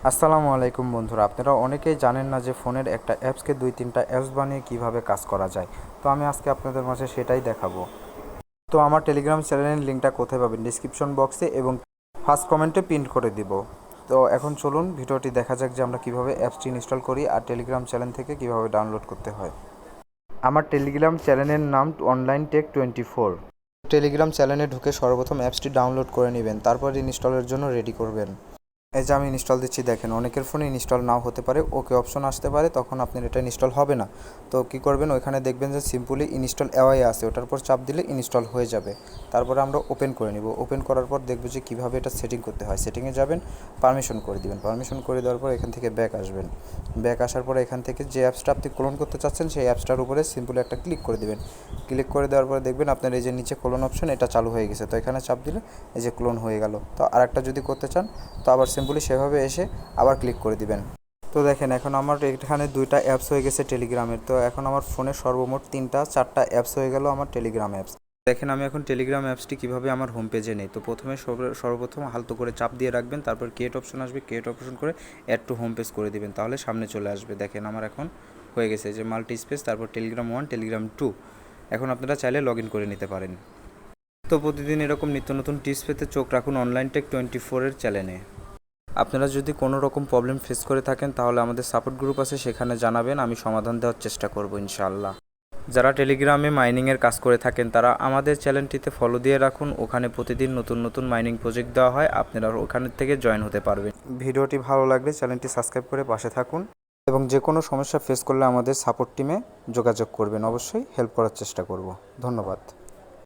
আসসালামু আলাইকুম বন্ধুরা, আপনারা অনেকেই জানেন না যে ফোনের একটা অ্যাপসকে 2-3টা অ্যাপস বানিয়ে কিভাবে কাজ করা যায়। তো আমি আজকে আপনাদের মাঝে সেটাই দেখাবো। তো আমার টেলিগ্রাম চ্যানেলের লিঙ্কটা কোথায় পাবেন? ডিসক্রিপশন বক্সে এবং ফার্স্ট কমেন্টে পিন করে দিব। তো এখন চলুন ভিডিওটি দেখা যাক যে আমরা কিভাবে অ্যাপসটি ইনস্টল করি আর টেলিগ্রাম চ্যানেল থেকে কিভাবে ডাউনলোড করতে হয়। আমার টেলিগ্রাম চ্যানেলের নাম অনলাইন টেক 24। টেলিগ্রাম চ্যানেলে ঢুকে সর্বপ্রথম অ্যাপসটি ডাউনলোড করে নেবেন, তারপর ইনস্টলের জন্য রেডি করবেন। এই যে আমি ইনস্টল দিচ্ছি, দেখেন অনেকের ফোনে ইনস্টল নাও হতে পারে, ওকে অপশন আসতে পারে, তখন আপনার এটা ইনস্টল হবে না। তো কী করবেন, ওইখানে দেখবেন যে সিম্পলি ইনস্টল অ্যাওয়াই আছে, ওটার উপর চাপ দিলে ইনস্টল হয়ে যাবে। তারপরে আমরা ওপেন করে নিব। ওপেন করার পর দেখব যে কীভাবে এটা সেটিং করতে হয়। সেটিংয়ে যাবেন, পারমিশন করে দিবেন। পারমিশন করে দেওয়ার পর এখান থেকে ব্যাক আসবেন। ব্যাক আসার পরে এখান থেকে যে অ্যাপসটা আপনি ক্লোন করতে চাচ্ছেন সেই অ্যাপসটার উপরে সিম্পলি একটা ক্লিক করে দিবেন। ক্লিক করে দেওয়ার পরে দেখবেন আপনার এই যে নিচে ক্লোন অপশন এটা চালু হয়ে গেছে। তো এখানে চাপ দিলে এই যে ক্লোন হয়ে গেল। তো আরেকটা যদি করতে চান তো আবার সিম্পলি সেভাবে এসে আবার ক্লিক করে দিবেন। তো দেখেন এখন আমার এখানে 2টা অ্যাপস হয়ে গেছে টেলিগ্রামের। তো এখন আমার ফোনে সর্বমোট 3-4টা অ্যাপস হয়ে গেল আমার টেলিগ্রাম অ্যাপস। দেখেন আমি এখন টেলিগ্রাম অ্যাপসটি কীভাবে আমার হোম পেজে নেই। তো প্রথমে সর্বপ্রথম হালতো করে চাপ দিয়ে রাখবেন, তারপর ক্রিয়েট অপশন আসবে, ক্রিয়েট অপশন করে অ্যাড টু হোম পেজ করে দিবেন, তাহলে সামনে চলে আসবে। দেখেন আমার এখন হয়ে গেছে যে মাল্টি স্পেস, তারপর টেলিগ্রাম 1, টেলিগ্রাম 2। এখন আপনারা চাইলে লগ ইন করে নিতে পারেন। তো প্রতিদিন এরকম নিত্য নতুন টিপস পেতে চোখ রাখুন অনলাইন টেক 24-এর চ্যানেলে। আপনারা যদি কোনো রকম প্রবলেম ফেস করে থাকেন তাহলে আমাদের সাপোর্ট গ্রুপ আছে, সেখানে জানাবেন, আমি সমাধান দেওয়ার চেষ্টা করব ইনশাআল্লাহ। যারা টেলিগ্রামে মাইনিংয়ের কাজ করে থাকেন তারা আমাদের চ্যানেলটিতে ফলো দিয়ে রাখুন, ওখানে প্রতিদিন নতুন নতুন মাইনিং প্রজেক্ট দেওয়া হয়, আপনারা ওখানে থেকে জয়েন হতে পারবেন। ভিডিওটি ভালো লাগলে চ্যানেলটি সাবস্ক্রাইব করে পাশে থাকুন এবং যে কোনো সমস্যা ফেস করলে আমাদের সাপোর্ট টিমে যোগাযোগ করবেন, অবশ্যই হেল্প করার চেষ্টা করব। ধন্যবাদ।